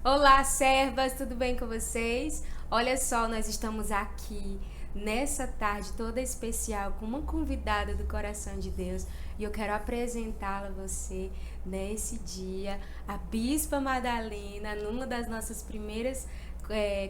Olá, servas, tudo bem com vocês? Olha só, nós estamos aqui nessa tarde toda especial com uma convidada do coração de Deus e eu quero apresentá-la a você nesse dia, a Bispa Madalena, numa das nossas primeiras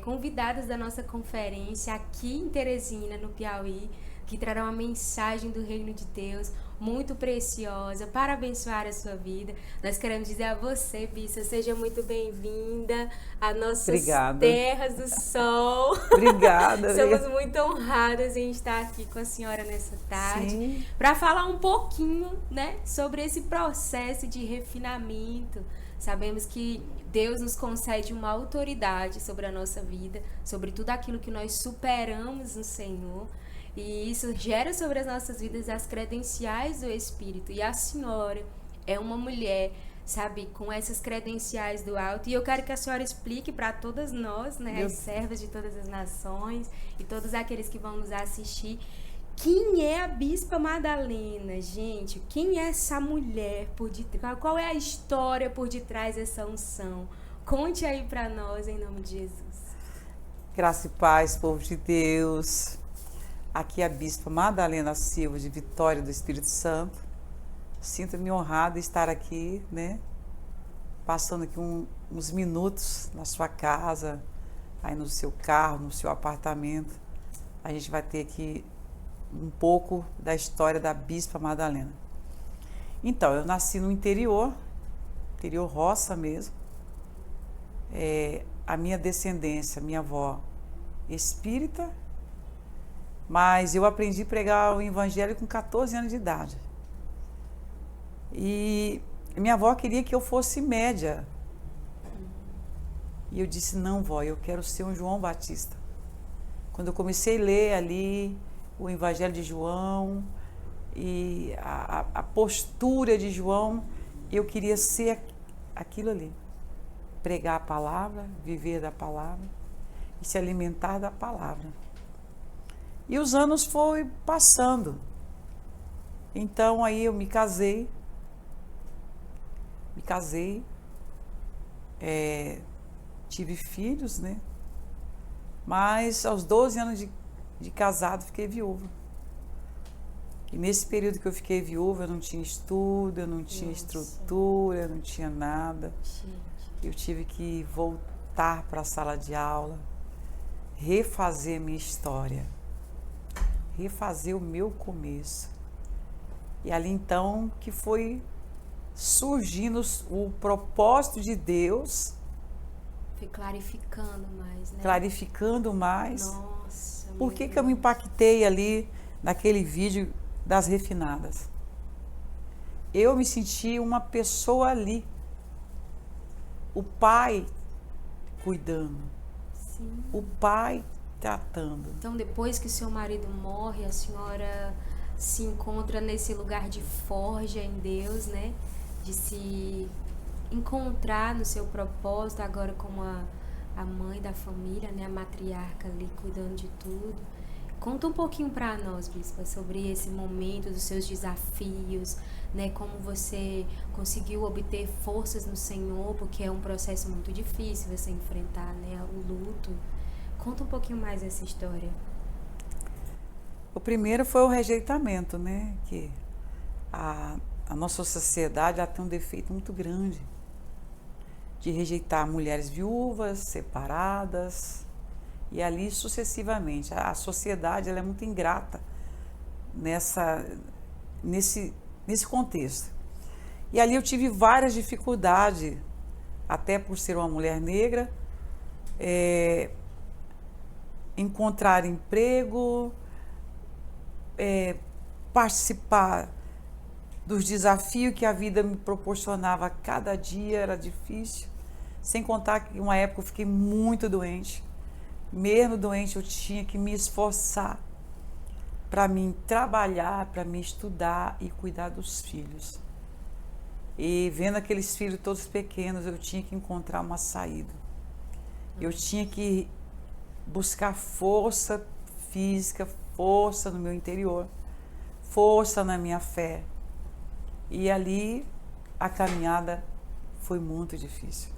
convidadas da nossa conferência aqui em Teresina, no Piauí, que trará uma mensagem do Reino de Deus muito preciosa para abençoar a sua vida. Nós queremos dizer a você, Bissa, seja muito bem-vinda a nossas Obrigada. terras do sol. Obrigada. Somos muito honradas em estar aqui com a senhora nessa tarde Sim, para falar um pouquinho, né, sobre esse processo de refinamento. Sabemos que Deus nos concede uma autoridade sobre a nossa vida, sobre tudo aquilo que nós superamos no Senhor. E isso gera sobre as nossas vidas as credenciais do Espírito. E a senhora é uma mulher, sabe, com essas credenciais do alto. E eu quero que a senhora explique para todas nós, né, as servas de todas as nações e todos aqueles que vão nos assistir, quem é a Bispa Madalena, gente? Quem é essa mulher por detrás? Qual é a história por detrás dessa unção? Conte aí para nós, em nome de Jesus. graça e paz, povo de Deus. Aqui é a Bispa Madalena Silva, de Vitória do Espírito Santo. Sinto-me honrada de estar aqui, né? Passando aqui uns minutos na sua casa, aí no seu carro, no seu apartamento. A gente vai ter aqui um pouco da história da Bispa Madalena. Então, eu nasci no interior roça mesmo. A minha descendência, minha avó espírita, mas eu aprendi a pregar o evangelho com 14 anos de idade. E minha avó queria que eu fosse média. E eu disse, não, vó, eu quero ser um João Batista. Quando eu comecei a ler ali o evangelho de João e a postura de João, eu queria ser aquilo ali. Pregar a palavra, viver da palavra e se alimentar da palavra. E os anos foram passando. Então aí eu me casei, tive filhos, né? Mas aos 12 anos de casado fiquei viúva. E nesse período que eu fiquei viúva, eu não tinha estudo, eu não tinha estrutura, eu não tinha nada. Eu tive que voltar para a sala de aula, refazer minha história, refazer o meu começo. E ali então que foi surgindo o propósito de Deus. Foi clarificando mais, né? Clarificando mais. Nossa. Por que eu me impactei ali naquele vídeo das refinadas? Eu me senti uma pessoa ali. O pai cuidando. Sim. O pai tratando. Então, depois que o seu marido morre, a senhora se encontra nesse lugar de forja em Deus, né? De se encontrar no seu propósito, agora como a mãe da família, né? A matriarca ali cuidando de tudo. Conta um pouquinho para nós, Bispa, sobre esse momento, dos seus desafios, né? Como você conseguiu obter forças no Senhor, porque é um processo muito difícil você enfrentar, né? O luto. Conta um pouquinho mais essa história. O primeiro foi o rejeitamento, né? Que a nossa sociedade ela tem um defeito muito grande de rejeitar mulheres viúvas, separadas, e ali sucessivamente. A sociedade ela é muito ingrata nesse contexto. E ali eu tive várias dificuldades, até por ser uma mulher negra, encontrar emprego, participar dos desafios que a vida me proporcionava cada dia era difícil. Sem contar que uma época eu fiquei muito doente. Mesmo doente, eu tinha que me esforçar para mim trabalhar, para mim estudar e cuidar dos filhos. E vendo aqueles filhos todos pequenos, eu tinha que encontrar uma saída. Eu tinha que buscar força física, força no meu interior, força na minha fé. E ali a caminhada foi muito difícil.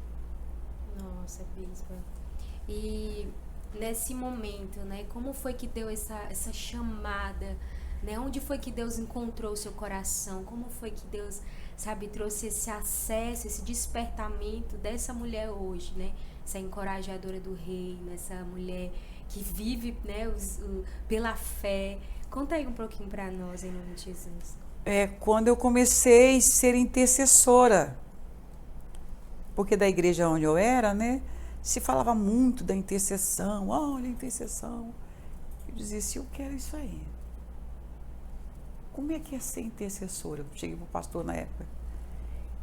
Nossa, bispa. E nesse momento, né, como foi que deu essa chamada, né? Onde foi que Deus encontrou o seu coração? Como foi que Deus, sabe, trouxe esse acesso, esse despertamento dessa mulher hoje, né? Essa encorajadora do reino, essa mulher que vive, né, pela fé. Conta aí um pouquinho para nós, em nome de Jesus. Quando eu comecei a ser intercessora, porque da igreja onde eu era, né, se falava muito da intercessão, olha a intercessão. Eu dizia assim, eu quero isso aí. Como é que é ser intercessora? Eu cheguei para o pastor na época.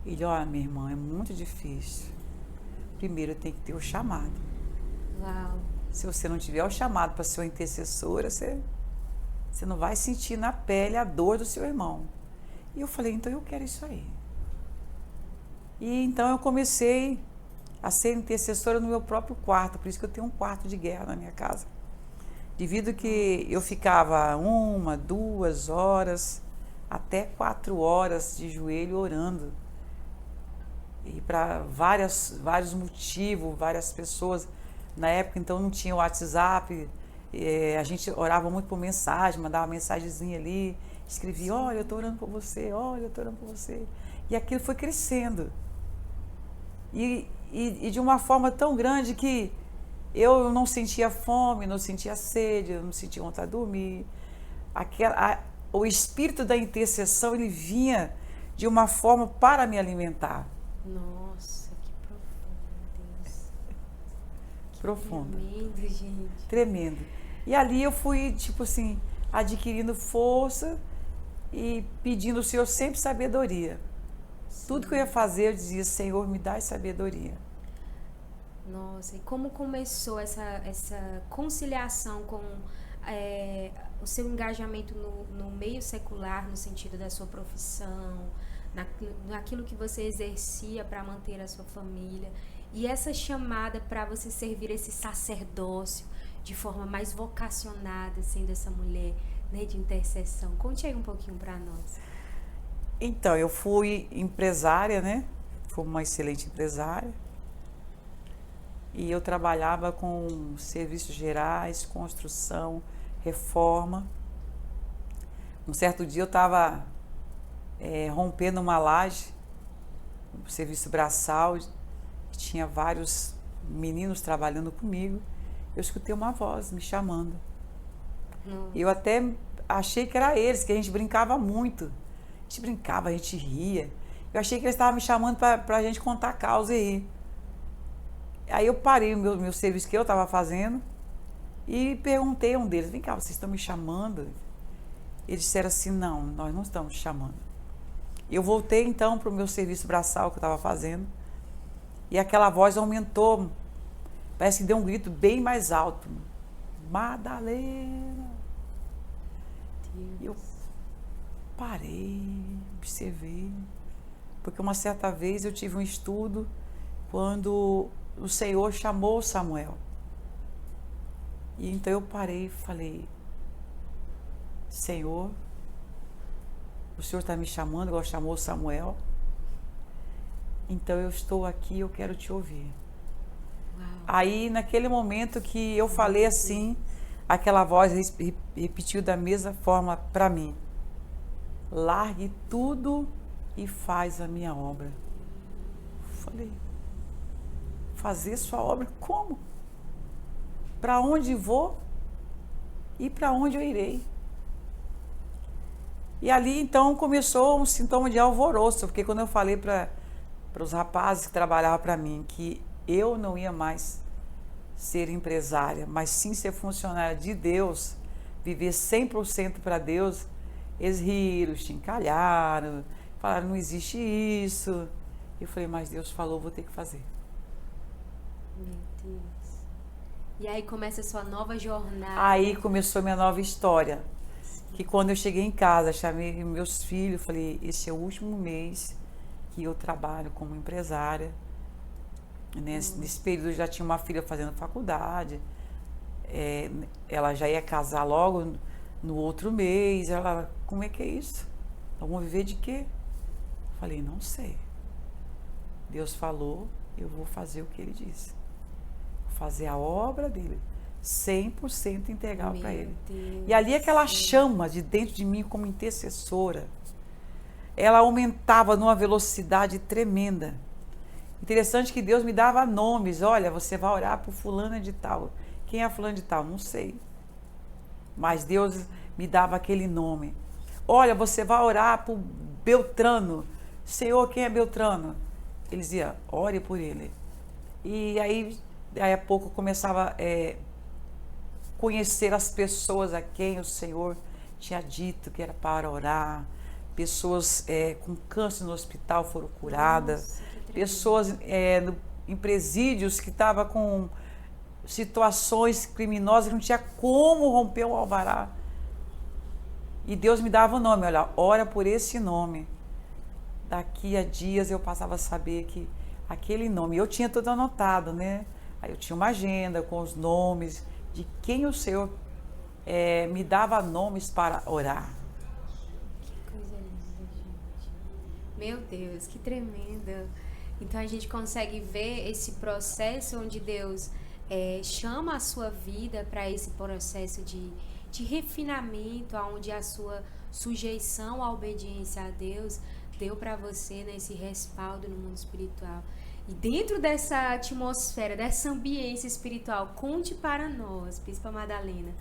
Ele, olha, minha irmã, é muito difícil. Primeiro tem que ter o chamado. Uau. Se você não tiver o chamado para ser uma intercessora, você não vai sentir na pele a dor do seu irmão. E eu falei, então eu quero isso aí. E então eu comecei a ser intercessora no meu próprio quarto, por isso que eu tenho um quarto de guerra na minha casa. Devido que eu ficava 1, 2 horas, até 4 horas de joelho orando. E para vários motivos, várias pessoas. Na época, então, não tinha o WhatsApp, a gente orava muito por mensagem, mandava uma mensagenzinha ali, escrevia, olha, eu estou orando por você, olha, eu estou orando por você. E aquilo foi crescendo. E de uma forma tão grande que eu não sentia fome, não sentia sede, eu não sentia vontade de dormir. O espírito da intercessão, ele vinha de uma forma para me alimentar. Nossa, que profundo, Deus. Que Profunda. tremendo, gente. Tremendo. E ali eu fui, tipo assim, adquirindo força e pedindo ao Senhor sempre sabedoria. Sim. Tudo que eu ia fazer, eu dizia, Senhor, me dá sabedoria. Nossa, e como começou essa conciliação com o seu engajamento no meio secular, no sentido da sua profissão, naquilo que você exercia para manter a sua família, e essa chamada para você servir esse sacerdócio de forma mais vocacionada, sendo essa mulher, né, de intercessão? Conte aí um pouquinho para nós. Então, eu fui empresária, né? Fui uma excelente empresária. E eu trabalhava com serviços gerais, construção, reforma. Um certo dia eu estava rompendo uma laje, um serviço braçal, tinha vários meninos trabalhando comigo. Eu escutei uma voz me chamando. Eu até achei que era eles, que a gente brincava muito. A gente brincava, a gente ria. Eu achei que eles estavam me chamando para a gente contar a causa aí. Aí eu parei o meu serviço que eu estava fazendo e perguntei a um deles, vem cá, vocês estão me chamando? Eles disseram assim, não, nós não estamos te chamando. Eu voltei então para o meu serviço braçal que eu estava fazendo e aquela voz aumentou, parece que deu um grito bem mais alto. Madalena! E eu parei, observei, porque uma certa vez eu tive um estudo quando o Senhor chamou Samuel. E então eu parei e falei, Senhor, o Senhor está me chamando, igual chamou Samuel. Então eu estou aqui, eu quero te ouvir. Uau. Aí naquele momento que eu falei assim, aquela voz repetiu da mesma forma para mim. Largue tudo e faz a minha obra. Falei, fazer sua obra como? Para onde vou e para onde eu irei? E ali então começou um sintoma de alvoroço, porque quando eu falei para os rapazes que trabalhavam para mim que eu não ia mais ser empresária, mas sim ser funcionária de Deus, viver 100% para Deus, eles riram, chincalharam, falaram, não existe isso. Eu falei, mas Deus falou, vou ter que fazer. Meu Deus. E aí começa a sua nova jornada. Aí começou a minha nova história. Que quando eu cheguei em casa, chamei meus filhos, falei, esse é o último mês que eu trabalho como empresária. Nesse período eu já tinha uma filha fazendo faculdade. Ela já ia casar logo no outro mês. Ela, como é que é isso? Vamos viver de quê? Falei, não sei. Deus falou, eu vou fazer o que Ele disse. fazer a obra dele, 100% integral Meu para ele. Deus E ali aquela do céu. chama de dentro de mim como intercessora, ela aumentava numa velocidade tremenda. Interessante que Deus me dava nomes. Olha, você vai orar por fulano de tal. Quem é fulano de tal? Não sei. Mas Deus me dava aquele nome. Olha, você vai orar por Beltrano. Senhor, quem é Beltrano? Ele dizia, ore por ele. E aí a pouco eu começava a conhecer as pessoas a quem o Senhor tinha dito que era para orar. Pessoas com câncer no hospital foram curadas. Nossa, que tremendo. Pessoas em presídios que estavam com situações criminosas que não tinha como romper o alvará. E Deus me dava o nome, olha, ora por esse nome. Daqui a dias eu passava a saber que aquele nome, eu tinha tudo anotado, né? Aí eu tinha uma agenda com os nomes de quem o Senhor me dava nomes para orar. Que coisa linda, gente. Meu Deus, que tremendo. Então a gente consegue ver esse processo onde Deus chama a sua vida para esse processo de refinamento, onde a sua sujeição à obediência a Deus deu para você, né, esse respaldo no mundo espiritual. E dentro dessa atmosfera, dessa ambiência espiritual, conte para nós, Bispa Madalena,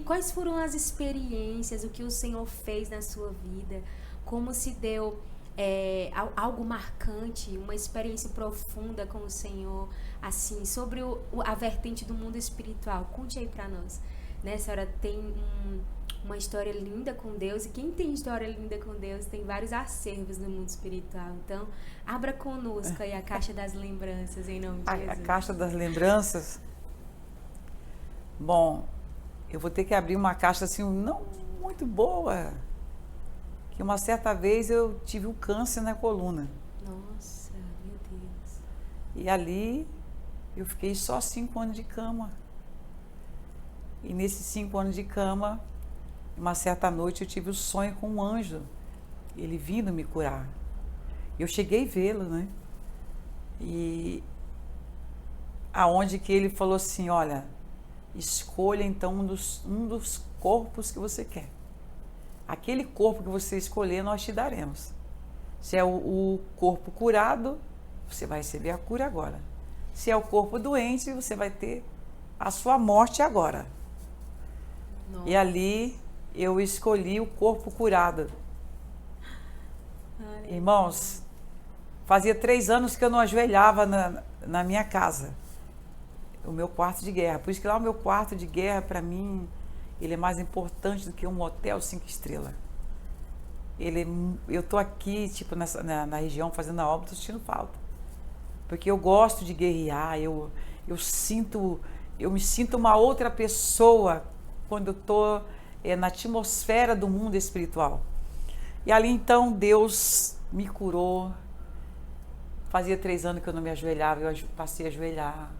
quais foram as experiências, o que o Senhor fez na sua vida, como se deu algo marcante, uma experiência profunda com o Senhor, assim, sobre a vertente do mundo espiritual. Conte aí para nós. Né, a senhora tem uma história linda com Deus, e quem tem história linda com Deus tem vários acervos no mundo espiritual. Então, abra conosco aí a caixa das lembranças, em nome de Jesus. A caixa das lembranças? Bom, eu vou ter que abrir uma caixa assim, não muito boa. Que uma certa vez eu tive um câncer na coluna. Nossa, meu Deus. E ali eu fiquei só 5 anos de cama. E nesses 5 anos de cama, uma certa noite eu tive um sonho com um anjo, ele vindo me curar. Eu cheguei a vê-lo, né? E aonde que ele falou assim, olha, escolha então um dos corpos que você quer. Aquele corpo que você escolher, nós te daremos. Se é o corpo curado, você vai receber a cura agora. Se é o corpo doente, você vai ter a sua morte agora. Nossa. E ali eu escolhi o corpo curado. Ai, Irmãos, fazia 3 anos que eu não ajoelhava na minha casa. O meu quarto de guerra. Por isso que lá o meu quarto de guerra, para mim, ele é mais importante do que um hotel 5 estrelas. Eu tô aqui, tipo, na região, fazendo a obra, tô sentindo falta. Porque eu gosto de guerrear, eu me sinto uma outra pessoa quando eu tô na atmosfera do mundo espiritual. E ali então Deus me curou. Fazia 3 anos que eu não me ajoelhava, eu passei a ajoelhar.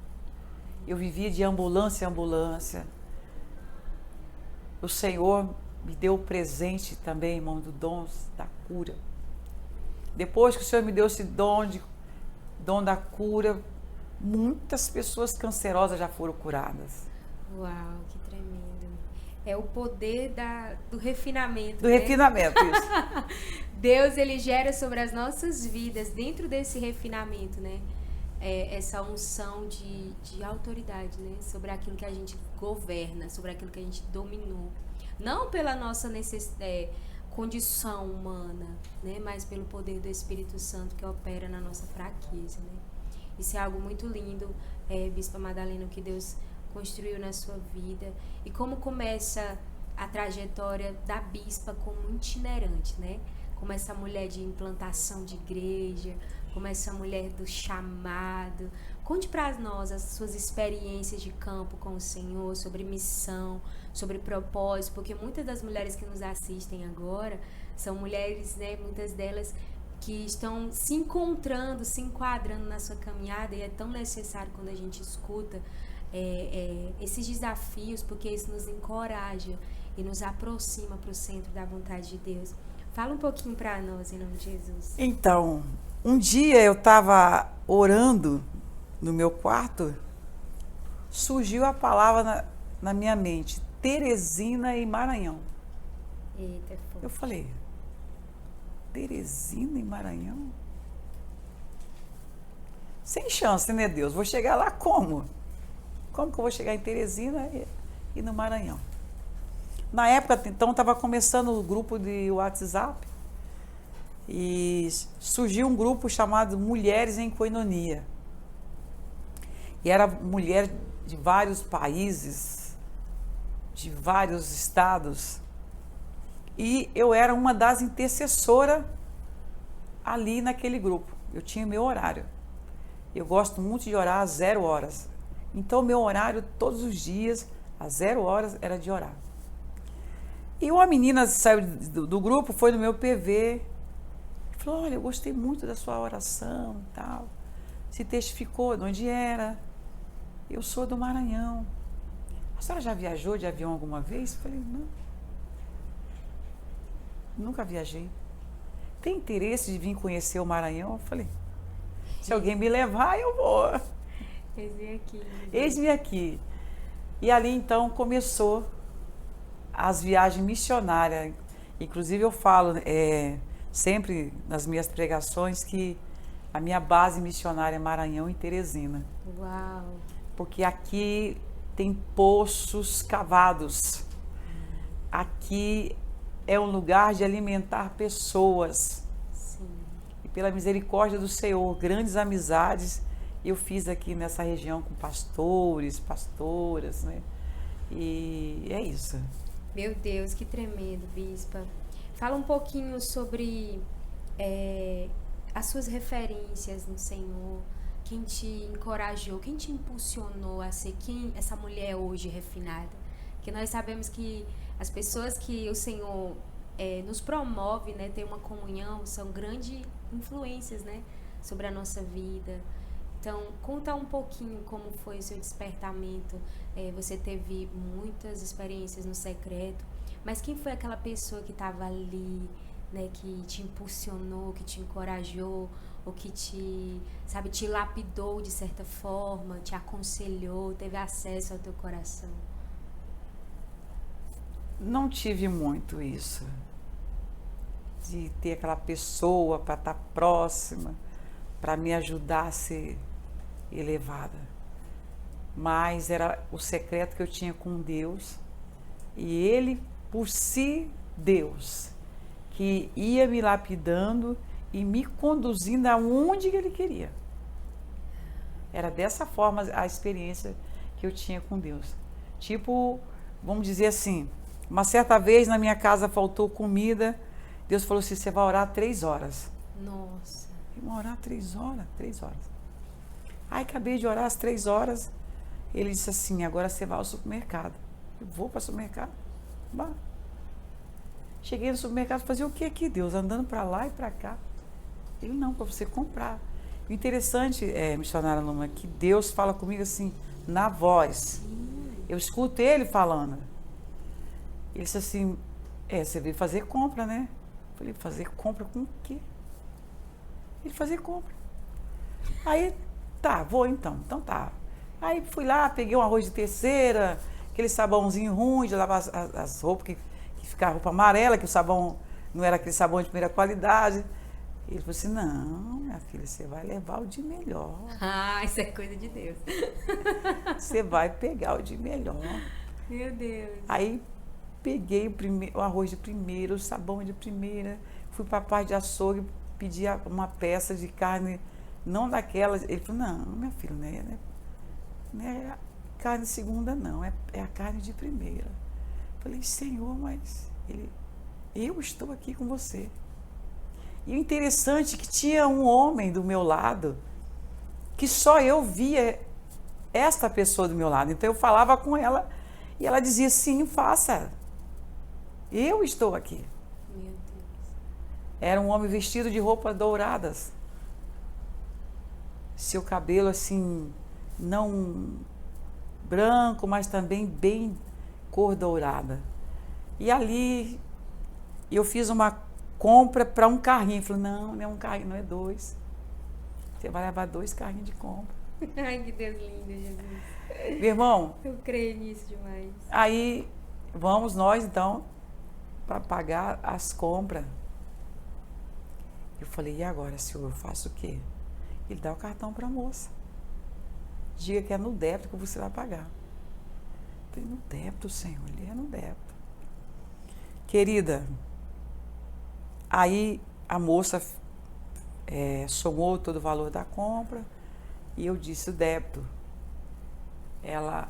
Eu vivia de ambulância em ambulância. O Senhor me deu o presente também, irmão, do dom da cura. Depois que o Senhor me deu esse dom da cura, muitas pessoas cancerosas já foram curadas. uau, que tremendo. É o poder do refinamento. Do né? refinamento, isso. Deus, ele gera sobre as nossas vidas, dentro desse refinamento, né? Essa unção de autoridade, né? Sobre aquilo que a gente governa, sobre aquilo que a gente dominou. Não pela nossa condição humana, né? Mas pelo poder do Espírito Santo que opera na nossa fraqueza, né? Isso é algo muito lindo, Bispa Madalena, o que Deus construiu na sua vida. E como começa a trajetória da bispa como itinerante, né? Como essa mulher de implantação de igreja, como essa mulher do chamado. Conte para nós as suas experiências de campo com o Senhor, sobre missão, sobre propósito, porque muitas das mulheres que nos assistem agora são mulheres, né, muitas delas que estão se encontrando, se enquadrando na sua caminhada, e é tão necessário quando a gente escuta esses desafios, porque isso nos encoraja e nos aproxima para o centro da vontade de Deus. Fala um pouquinho para nós, em nome de Jesus. Então, um dia eu estava orando no meu quarto surgiu a palavra na minha mente, Teresina e Maranhão. Eita, Eu falei, Teresina e Maranhão? Sem chance, né, Deus? Vou chegar lá como? Como que eu vou chegar em Teresina e no Maranhão? Na época, então, estava começando o grupo de WhatsApp e surgiu um grupo chamado Mulheres em Koinonia. E era mulher de vários países, de vários estados. E eu era uma das intercessoras ali naquele grupo. Eu tinha meu horário. Eu gosto muito de orar às 0 horas. Então, meu horário todos os dias, às 0 horas, era de orar. E uma menina saiu do grupo, foi no meu PV, falou, olha, eu gostei muito da sua oração e tal. Se testificou de onde era. Eu sou do Maranhão. A senhora já viajou de avião alguma vez? Eu falei, não. Nunca viajei. Tem interesse de vir conhecer o Maranhão? Eu falei, se alguém me levar, eu vou. Eis-me aqui. Eis-me aqui. E ali, então, começou as viagens missionárias. Inclusive, eu falo sempre nas minhas pregações que a minha base missionária é Maranhão e Teresina. Uau! Porque aqui tem poços cavados. Aqui é um lugar de alimentar pessoas. Sim. E pela misericórdia do Senhor, grandes amizades eu fiz aqui nessa região com pastores, pastoras, né? E é isso. Meu Deus, que tremendo, bispa. Fala um pouquinho sobre as suas referências no Senhor, quem te encorajou, quem te impulsionou a ser essa mulher hoje refinada. Porque nós sabemos que as pessoas que o Senhor nos promove, né, ter uma comunhão, são grandes influências, né, sobre a nossa vida. Então, conta um pouquinho como foi o seu despertamento. Você teve muitas experiências no secreto, mas quem foi aquela pessoa que estava ali, né, que te impulsionou, que te encorajou, ou que te lapidou de certa forma, te aconselhou, teve acesso ao teu coração? Não tive muito isso, de ter aquela pessoa para estar próxima, para me ajudar a ser elevada. Mas era o secreto que eu tinha com Deus, e Ele, por si, Deus, que ia me lapidando e me conduzindo aonde Ele queria. Era dessa forma a experiência que eu tinha com Deus. Tipo, vamos dizer assim, uma certa vez na minha casa faltou comida, Deus falou assim, você vai orar 3 horas. Nossa. Eu vou orar 3 horas, 3 horas. Aí acabei de orar às 3 horas, ele disse assim, agora você vai ao supermercado. Eu vou para o supermercado? Bah. Cheguei no supermercado, fazia o que aqui, Deus? Andando para lá e para cá. Ele, não, para você comprar. O interessante, missionária Luma, que Deus fala comigo assim, na voz. Eu escuto Ele falando. Ele disse assim, você veio fazer compra, né? Eu falei, fazer compra com o quê? Ele fazer compra. Aí, tá, vou então. Então tá. Aí fui lá, peguei um arroz de terceira, aquele sabãozinho ruim de lavar as roupas, que ficava roupa amarela, que o sabão não era aquele sabão de primeira qualidade. Ele falou assim, não, minha filha, você vai levar o de melhor. Ah, isso é coisa de Deus. Você vai pegar o de melhor. Meu Deus. Aí peguei o arroz de primeira, o sabão de primeira, fui para a parte de açougue, pedi uma peça de carne, não daquelas. Ele falou, não, minha filha, não é carne de segunda, não, é a carne de primeira. Falei, Senhor, mas eu estou aqui com você. E o interessante é que tinha um homem do meu lado, que só eu via esta pessoa do meu lado. Então eu falava com ela e ela dizia, sim, faça. Eu estou aqui. Meu Deus. Era um homem vestido de roupas douradas. Seu cabelo assim, não branco, mas também bem cor dourada. E ali eu fiz uma compra para um carrinho. Falei, não é um carrinho, não é 2. Você vai levar 2 carrinhos de compra. Ai, que Deus lindo, Jesus. Meu irmão, Eu creio nisso demais. aí vamos nós então para pagar as compras. Eu falei, e agora, senhor, eu faço o quê? Ele dá o cartão para a moça. Diga que é no débito que você vai pagar. Eu falei, no débito, senhor, ele é no débito. Querida, aí a moça somou todo o valor da compra e eu disse o débito. Ela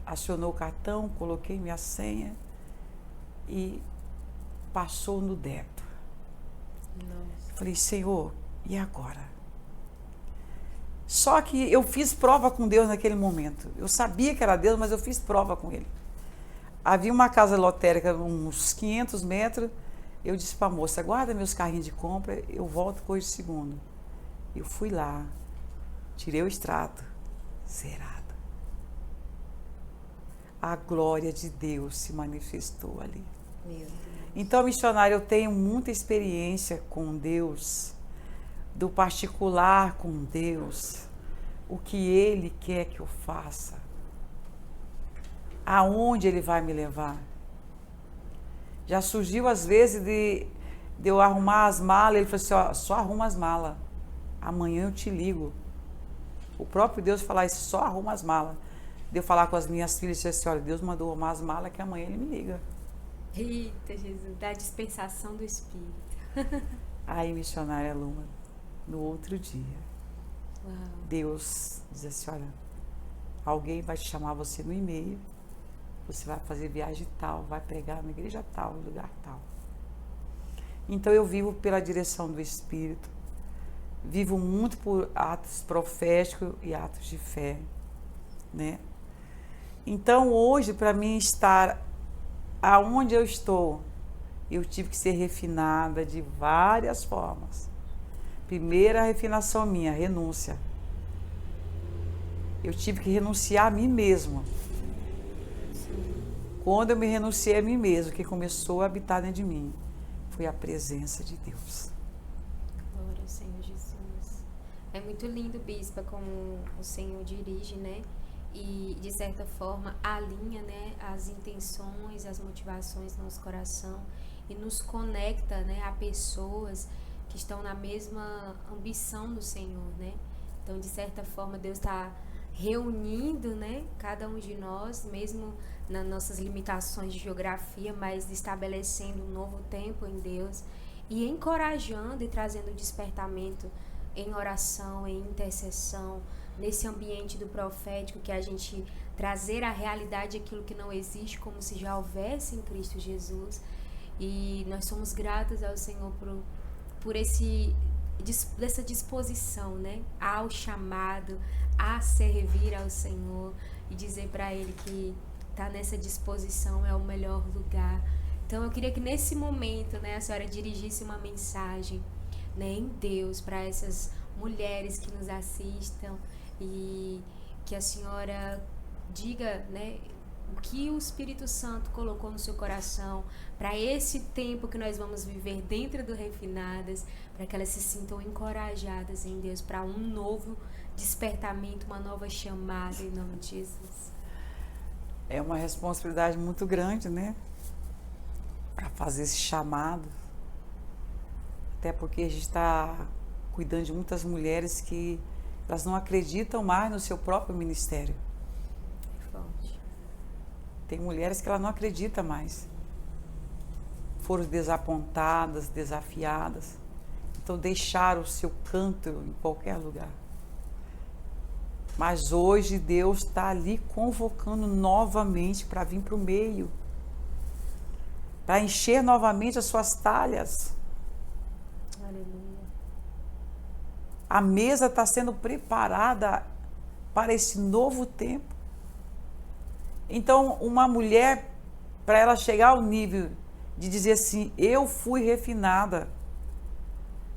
acionou o cartão, coloquei minha senha e passou no débito. Nossa. Falei, Senhor, e agora? Só que eu fiz prova com Deus naquele momento. Eu sabia que era Deus, mas eu fiz prova com Ele. Havia uma casa lotérica, uns 500 metros. Eu disse para a moça, guarda meus carrinhos de compra, eu volto com hoje segundo. Eu fui lá, tirei o extrato, zerado. A glória de Deus se manifestou ali. Meu Deus. Então, missionário, eu tenho muita experiência com Deus, do particular com Deus, o que Ele quer que eu faça, aonde Ele vai me levar. Já surgiu às vezes de eu arrumar as malas, Ele falou assim, ó, só arruma as malas, amanhã eu te ligo. O próprio Deus falar isso, só arruma as malas. De eu falar com as minhas filhas, disse assim, olha, Deus mandou arrumar as malas que amanhã Ele me liga. Eita, Jesus, da dispensação do Espírito. Aí, missionária Luma, no outro dia, Uau. Deus diz assim, olha, alguém vai te chamar você no e-mail, você vai fazer viagem tal, vai pregar na igreja tal, no lugar tal. Então eu vivo pela direção do Espírito, vivo muito por atos proféticos e atos de fé, né? Então hoje, para mim estar aonde eu estou, eu tive que ser refinada de várias formas. Primeira refinação minha, renúncia. Eu tive que renunciar a mim mesma. Quando eu me renunciei a mim mesmo, que começou a habitar dentro de mim, foi a presença de Deus. Glória ao Senhor Jesus. É muito lindo, Bispa, como o Senhor dirige, né? E, de certa forma, alinha, né, as intenções, as motivações do nosso coração e nos conecta, né, a pessoas que estão na mesma ambição do Senhor, né? Então, de certa forma, Deus está reunindo, né, cada um de nós, mesmo nas nossas limitações de geografia, mas estabelecendo um novo tempo em Deus e encorajando e trazendo despertamento em oração, em intercessão, nesse ambiente do profético, que a gente trazer à realidade aquilo que não existe como se já houvesse em Cristo Jesus. E nós somos gratos ao Senhor por essa disposição, né, ao chamado, a servir ao Senhor e dizer para Ele que tá nessa disposição é o melhor lugar. Então eu queria que nesse momento, né, a senhora dirigisse uma mensagem, né, em Deus para essas mulheres que nos assistam e que a senhora diga, né, o que o Espírito Santo colocou no seu coração para esse tempo que nós vamos viver dentro do Refinadas, para que elas se sintam encorajadas em Deus para um novo despertamento, uma nova chamada em nome de Jesus. É uma responsabilidade muito grande, né? Para fazer esse chamado. Até porque a gente está cuidando de muitas mulheres que elas não acreditam mais no seu próprio ministério. Forte. Tem mulheres que ela não acredita mais. Foram desapontadas, desafiadas. Então deixaram o seu canto em qualquer lugar. Mas hoje Deus está ali convocando novamente para vir para o meio. Para encher novamente as suas talhas. Aleluia. A mesa está sendo preparada para esse novo tempo. Então, uma mulher, para ela chegar ao nível de dizer assim, eu fui refinada.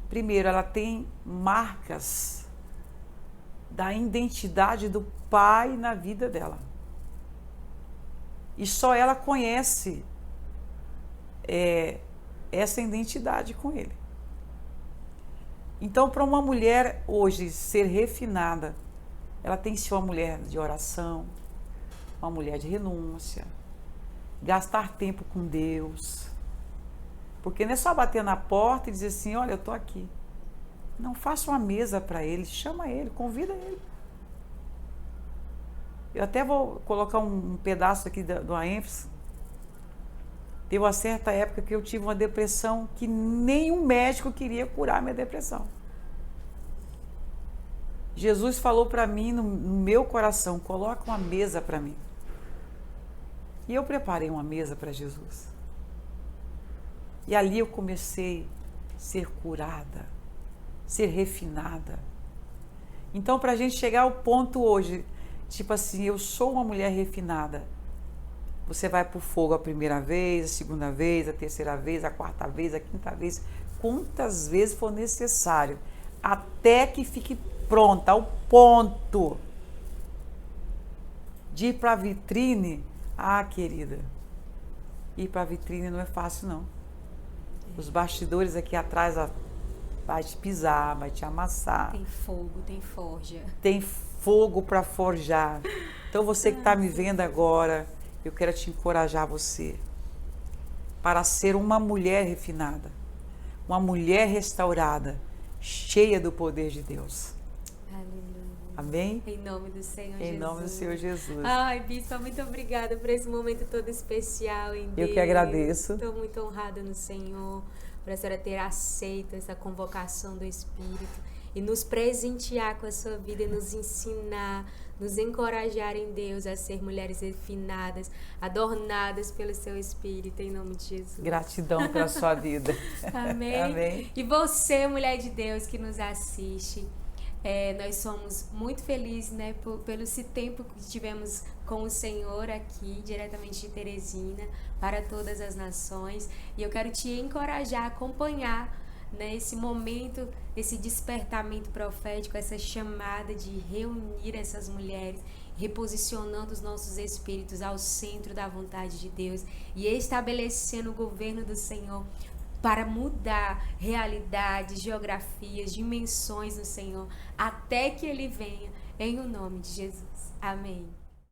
Primeiro, ela tem marcas da identidade do Pai na vida dela. E só ela conhece essa identidade com Ele. Então, para uma mulher hoje ser refinada, ela tem que ser uma mulher de oração, uma mulher de renúncia, gastar tempo com Deus. Porque não é só bater na porta e dizer assim, olha, eu estou aqui. Não, faça uma mesa para ele, chama ele, convida ele. Eu até vou colocar um pedaço aqui do ênfase. Teve uma certa época que eu tive uma depressão que nenhum médico queria curar minha depressão. Jesus falou para mim, no meu coração, coloca uma mesa para mim. E eu preparei uma mesa para Jesus. E ali eu comecei a ser curada, ser refinada. Então, para a gente chegar ao ponto hoje, tipo assim, eu sou uma mulher refinada. Você vai para o fogo a primeira vez, a segunda vez, a terceira vez, a quarta vez, a quinta vez, quantas vezes for necessário, até que fique pronta, ao ponto de ir para a vitrine. Ah, querida, ir para a vitrine não é fácil, não. Os bastidores aqui atrás vai te pisar, vai te amassar. Tem fogo, tem forja. Tem fogo para forjar. Então você que está me vendo agora, eu quero te encorajar você para ser uma mulher refinada, uma mulher restaurada, cheia do poder de Deus. Aleluia. Amém? Em nome do Senhor Jesus. Em nome do Senhor Jesus. Ai, Bispa, muito obrigada por esse momento todo especial em Deus. Eu que agradeço. Estou muito honrada no Senhor, por a senhora ter aceito essa convocação do Espírito e nos presentear com a sua vida e nos ensinar, nos encorajar em Deus a ser mulheres refinadas, adornadas pelo seu Espírito, em nome de Jesus. Gratidão pela sua vida. Amém. Amém. E você, mulher de Deus que nos assiste, nós somos muito felizes, né, pelo esse tempo que tivemos com o Senhor aqui, diretamente de Teresina, para todas as nações. E eu quero te encorajar a acompanhar, né, esse momento, esse despertamento profético, essa chamada de reunir essas mulheres, reposicionando os nossos espíritos ao centro da vontade de Deus e estabelecendo o governo do Senhor para mudar realidades, geografias, dimensões no Senhor, até que Ele venha, em o nome de Jesus. Amém.